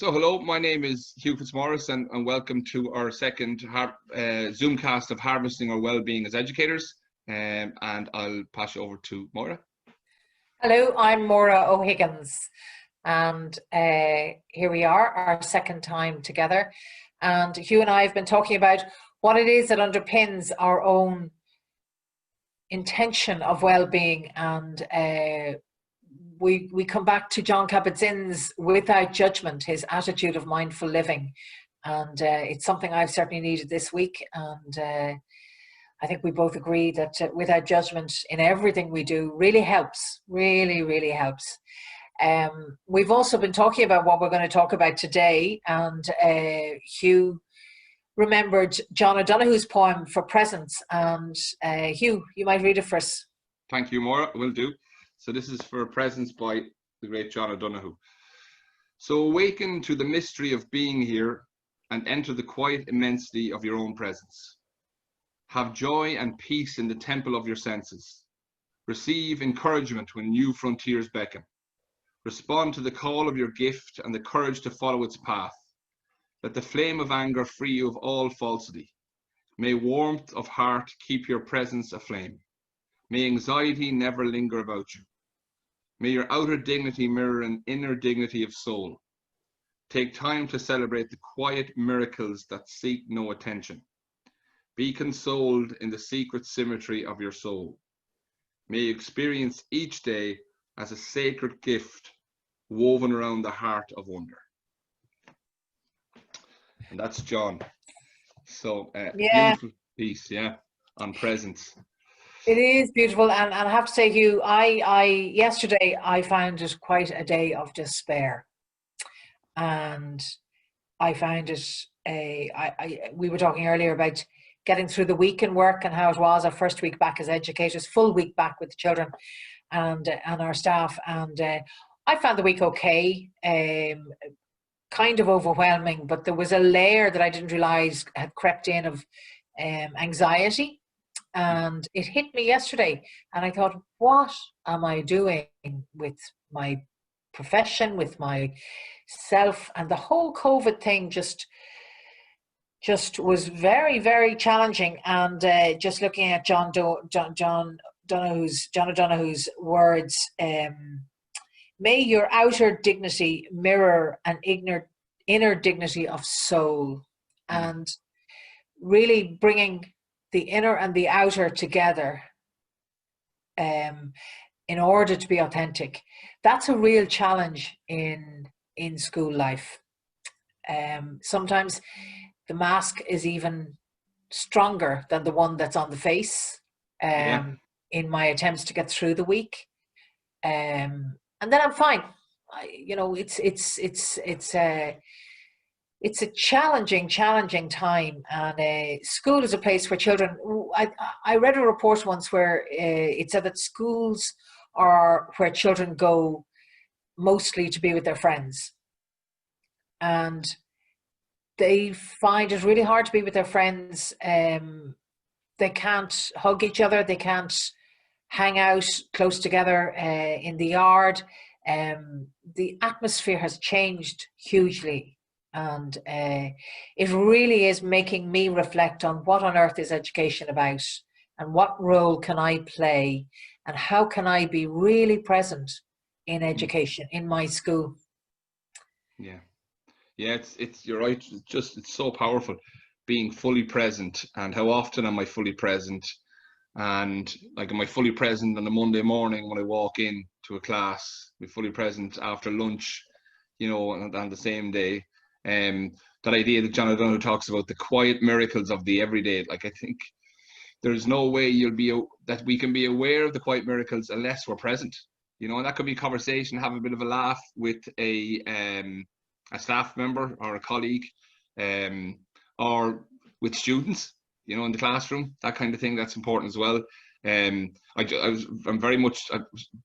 So hello, my name is Hugh Fitzmaurice and welcome to our second Zoomcast of Harvesting Our Wellbeing as Educators. And I'll pass you over to Moira. Hello, I'm Maura O'Higgins, and here we are, our second time together. And Hugh and I have been talking about what it is that underpins our own intention of well-being, and we come back to Jon Kabat-Zinn's without judgment, his attitude of mindful living, and it's something I've certainly needed this week, and I think we both agree that without judgment in everything we do really helps, really helps. We've also been talking about what we're going to talk about today, and Hugh remembered John O'Donoghue's poem For Presence, and Hugh, you might read it for us. Thank you, Maura. Will do. So this is For Presence by the great John O'Donoghue. So awaken to the mystery of being here and enter the quiet immensity of your own presence. Have joy and peace in the temple of your senses. Receive encouragement when new frontiers beckon. Respond to the call of your gift and the courage to follow its path. Let the flame of anger free you of all falsity. May warmth of heart keep your presence aflame. May anxiety never linger about you. May your outer dignity mirror an inner dignity of soul. Take time to celebrate the quiet miracles that seek no attention. Be consoled in the secret symmetry of your soul. May you experience each day as a sacred gift woven around the heart of wonder. And that's John. So beautiful piece, on presence. It is beautiful, and I have to say, Hugh, yesterday I found it quite a day of despair, and I found it we were talking earlier about getting through the week in work and how it was our first week back as educators, full week back with the children and our staff, and I found the week okay, kind of overwhelming, but there was a layer that I didn't realize had crept in of anxiety, and it hit me yesterday, and I thought, what am I doing with my profession, with myself? And the whole COVID thing just was very challenging. And just looking at John O'Donoghue's words, may your outer dignity mirror an inner dignity of soul, and really bringing the inner and the outer together in order to be authentic. That's a real challenge in school life. Sometimes the mask is even stronger than the one that's on the face, in my attempts to get through the week. And then I'm fine. It's a challenging time, and school is a place where children. I read a report once where it said that schools are where children go mostly to be with their friends, and they find it really hard to be with their friends. They can't hug each other. They can't hang out close together in the yard. The atmosphere has changed hugely. And it really is making me reflect on what on earth is education about, and what role can I play, and how can I be really present in education in my school. It's you're right. It's so powerful being fully present. And how often am I fully present? And like, am I fully present on a Monday morning when I walk in to a class? Be fully present after lunch, on the same day. That idea that John O'Donoghue talks about, the quiet miracles of the everyday. Like, I think there's no way that we can be aware of the quiet miracles unless we're present. And that could be a conversation, have a bit of a laugh with a staff member or a colleague, or with students, in the classroom. That kind of thing, that's important as well. I'm very much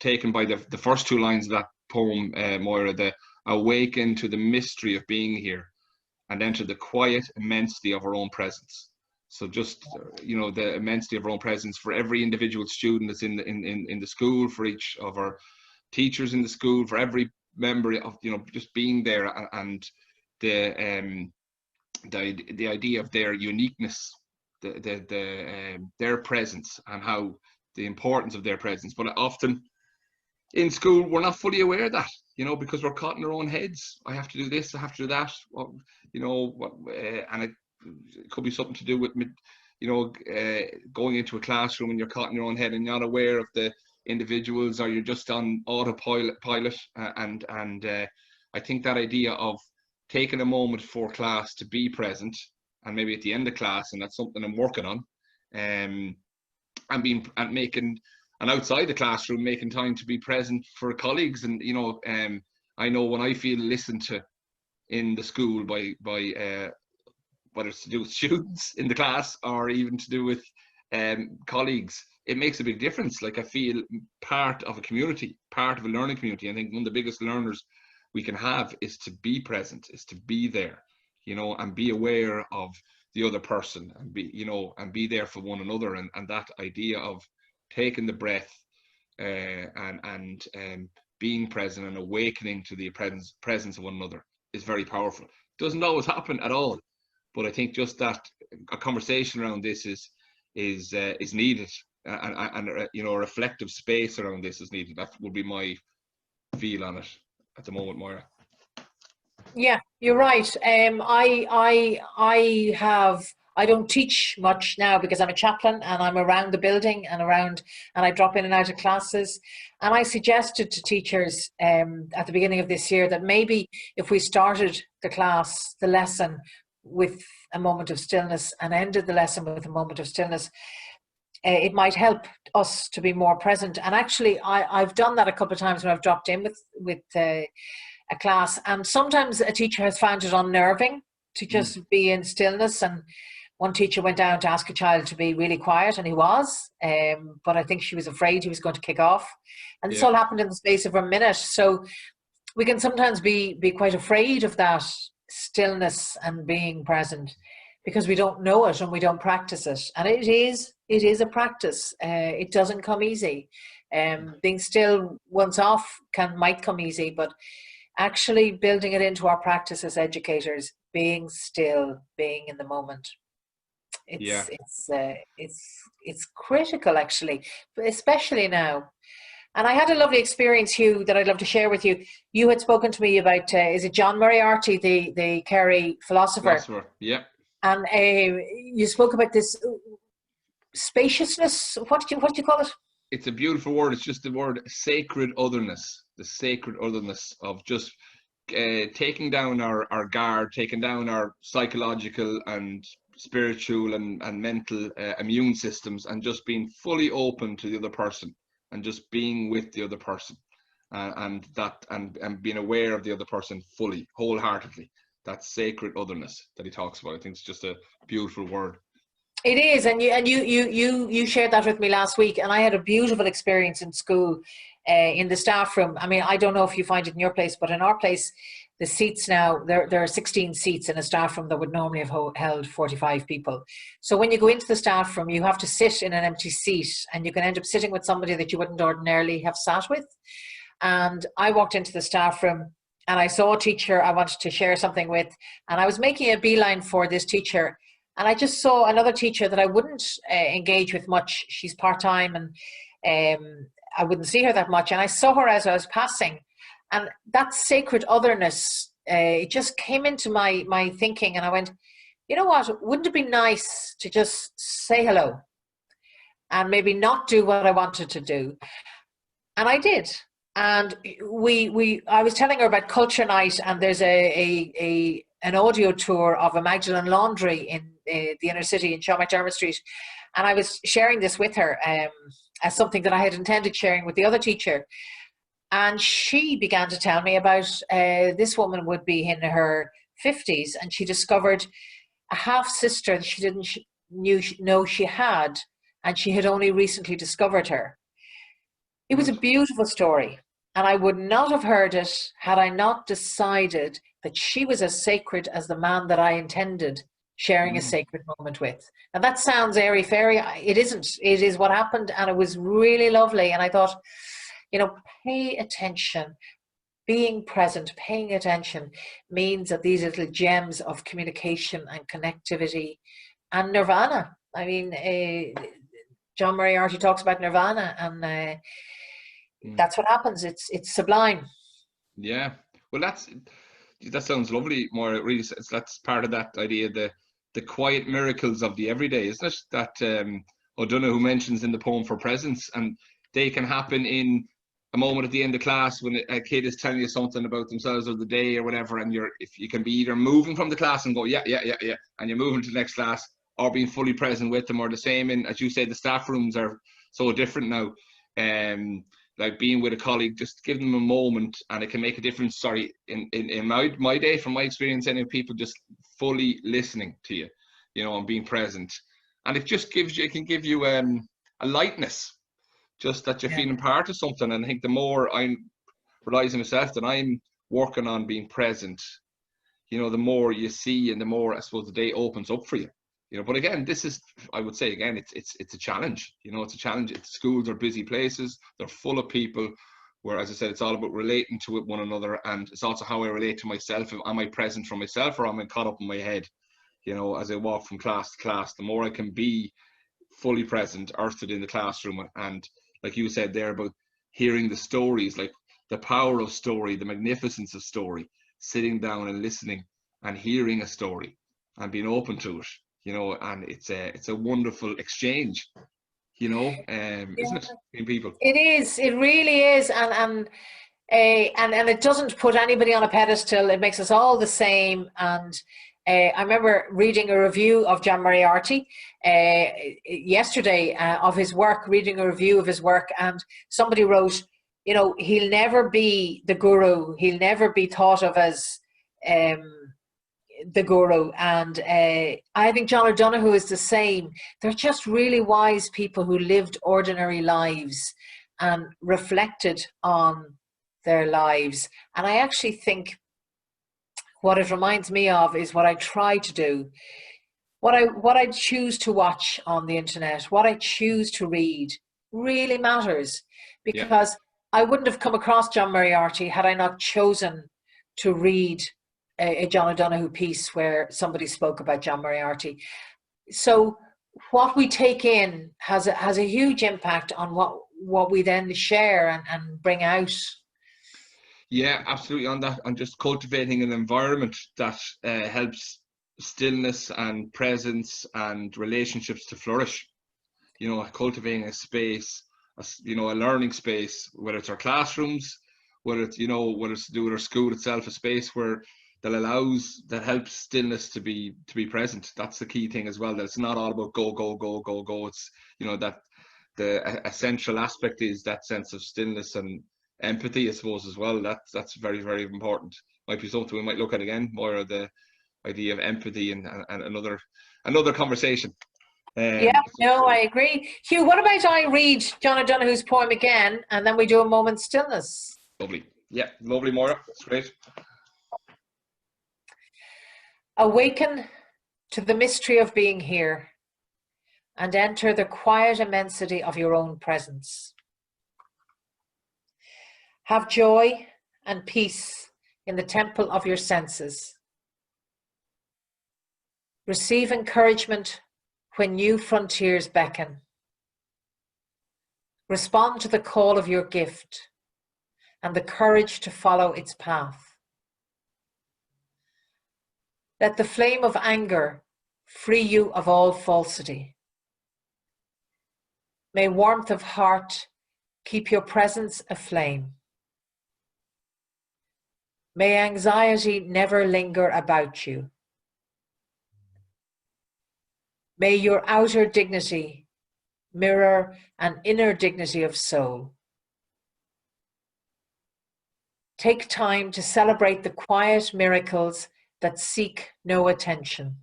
taken by the first two lines of that poem, Moira, the awaken to the mystery of being here and enter the quiet immensity of our own presence. So just, the immensity of our own presence for every individual student that's in the school, for each of our teachers in the school, for every member of, just being there and the idea of their uniqueness, their presence, and how the importance of their presence. But often in school, we're not fully aware of that, because we're caught in our own heads. I have to do this, I have to do that, and it could be something to do with, going into a classroom and you're caught in your own head and you're not aware of the individuals, or you're just on autopilot. And I think that idea of taking a moment before class to be present, and maybe at the end of class, and that's something I'm working on, and outside the classroom, making time to be present for colleagues. And I know when I feel listened to in the school by whether it's to do with students in the class or even to do with colleagues, it makes a big difference. Like, I feel part of a community, part of a learning community. I think one of the biggest learners we can have is to be present, is to be there, and be aware of the other person, and be there for one another. And that idea of taking the breath and being present and awakening to the presence of one another is very powerful. It doesn't always happen at all, but I think just that a conversation around this is needed, and a reflective space around this is needed. That would be my feel on it at the moment, Moira. Yeah, you're right. I don't teach much now because I'm a chaplain and I'm around the building and I drop in and out of classes. And I suggested to teachers at the beginning of this year that maybe if we started the lesson with a moment of stillness and ended the lesson with a moment of stillness, it might help us to be more present. And actually, I've done that a couple of times when I've dropped in with a class, and sometimes a teacher has found it unnerving to just be in stillness. And one teacher went down to ask a child to be really quiet, and he was, but I think she was afraid he was going to kick off. And this all happened in the space of a minute. So we can sometimes be quite afraid of that stillness and being present because we don't know it and we don't practice it. And it is a practice. It doesn't come easy. Being still once off might come easy, but actually building it into our practice as educators, being still, being in the moment. It's critical, actually, especially now. And I had a lovely experience, Hugh, that I'd love to share with you. You had spoken to me about, is it John Moriarty, the Kerry philosopher? Yeah. And you spoke about this spaciousness. What do you call it? It's a beautiful word. It's just the word sacred otherness. The sacred otherness of just taking down our guard, taking down our psychological and spiritual and mental immune systems, and just being fully open to the other person, and just being with the other person, and being aware of the other person fully, wholeheartedly. That sacred otherness that he talks about. I think it's just a beautiful word. It is, and you shared that with me last week, and I had a beautiful experience in school, in the staff room. I mean, I don't know if you find it in your place, but in our place, the seats now, there are 16 seats in a staff room that would normally have held 45 people. So when you go into the staff room, you have to sit in an empty seat, and you can end up sitting with somebody that you wouldn't ordinarily have sat with. And I walked into the staff room and I saw a teacher I wanted to share something with, and I was making a beeline for this teacher. And I just saw another teacher that I wouldn't engage with much. She's part-time, and I wouldn't see her that much. And I saw her as I was passing. And that sacred otherness, it just came into my thinking. And I went, you know what, wouldn't it be nice to just say hello and maybe not do what I wanted to do? And I did. And I was telling her about Culture Night, and there's an audio tour of a Magdalen laundry in the inner city in Sean McDermott Street. And I was sharing this with her as something that I had intended sharing with the other teacher. And she began to tell me about this woman would be in her 50s, and she discovered a half-sister that she didn't know she had, and she had only recently discovered her. It was a beautiful story, and I would not have heard it had I not decided that she was as sacred as the man that I intended sharing a sacred moment with. And that sounds airy-fairy. It isn't. It is what happened, and it was really lovely. And I thought, pay attention. being present, paying attention, means that these little gems of communication and connectivity and nirvana. I mean, John Moriarty talks about nirvana, and that's what happens. It's sublime. Yeah. Well, that sounds lovely. More really, that's part of that idea, the quiet miracles of the everyday, isn't it? That O'Donoghue mentions in the poem For Presence, and they can happen in a moment at the end of class when a kid is telling you something about themselves or the day or whatever, and if you can be either moving from the class and go yeah, and you're moving to the next class, or being fully present with them, or the same in, as you say, the staff rooms are so different now. Like being with a colleague, just give them a moment, and it can make a difference. Sorry, in my day, from my experience, any people just fully listening to you, and being present, and it just it can give you a lightness, just that you're feeling part of something. And I think the more I'm realizing myself that I'm working on being present, the more you see, and the more, I suppose, the day opens up for you. But again, this is, I would say again, it's a challenge. It's a challenge. Schools are busy places. They're full of people where, as I said, it's all about relating to one another. And it's also how I relate to myself. Am I present for myself, or am I caught up in my head? As I walk from class to class, the more I can be fully present, earthed in the classroom. And like you said there about hearing the stories, like the power of story, the magnificence of story, sitting down and listening and hearing a story and being open to it. And it's a wonderful exchange, isn't it, in people? It is. It really is, and it doesn't put anybody on a pedestal. It makes us all the same. And I remember reading a review of John Moriarty yesterday of his work, reading a review of his work, and somebody wrote, he'll never be the guru. He'll never be thought of as the guru. And I think John O'Donoghue is the same. They're just really wise people who lived ordinary lives and reflected on their lives. And I actually think what it reminds me of is what I try to do, what I choose to watch on the internet, what I choose to read really matters, because I wouldn't have come across John Moriarty had I not chosen to read a John O'Donoghue piece where somebody spoke about John Moriarty. So what we take in has a huge impact on what we then share and bring out. Yeah, absolutely. On that, on just cultivating an environment that helps stillness and presence and relationships to flourish. Cultivating a space, a learning space, whether it's our classrooms, whether it's to do with our school itself, a space where that helps stillness to be present. That's the key thing as well. That it's not all about go go go go go. It's that the essential aspect is that sense of stillness and empathy, I suppose, as well. That's very, very important. Might be something we might look at again, more of the idea of empathy and another conversation. I agree. Hugh, what about I read John O'Donoghue's poem again, and then we do a moment's stillness? Lovely. Yeah, lovely, Maura. That's great. Awaken to the mystery of being here and enter the quiet immensity of your own presence. Have joy and peace in the temple of your senses. Receive encouragement when new frontiers beckon. Respond to the call of your gift and the courage to follow its path. Let the flame of anger free you of all falsity. May warmth of heart keep your presence aflame. May anxiety never linger about you. May your outer dignity mirror an inner dignity of soul. Take time to celebrate the quiet miracles that seek no attention.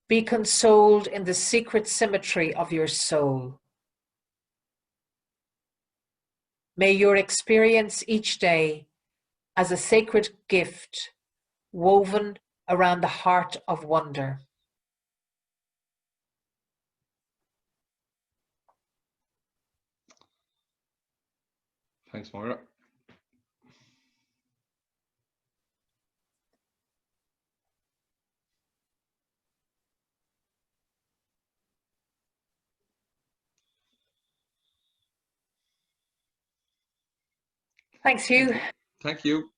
Be consoled in the secret symmetry of your soul. May your experience each day as a sacred gift woven around the heart of wonder. Thanks, Maura. Thanks, Hugh. Thank you.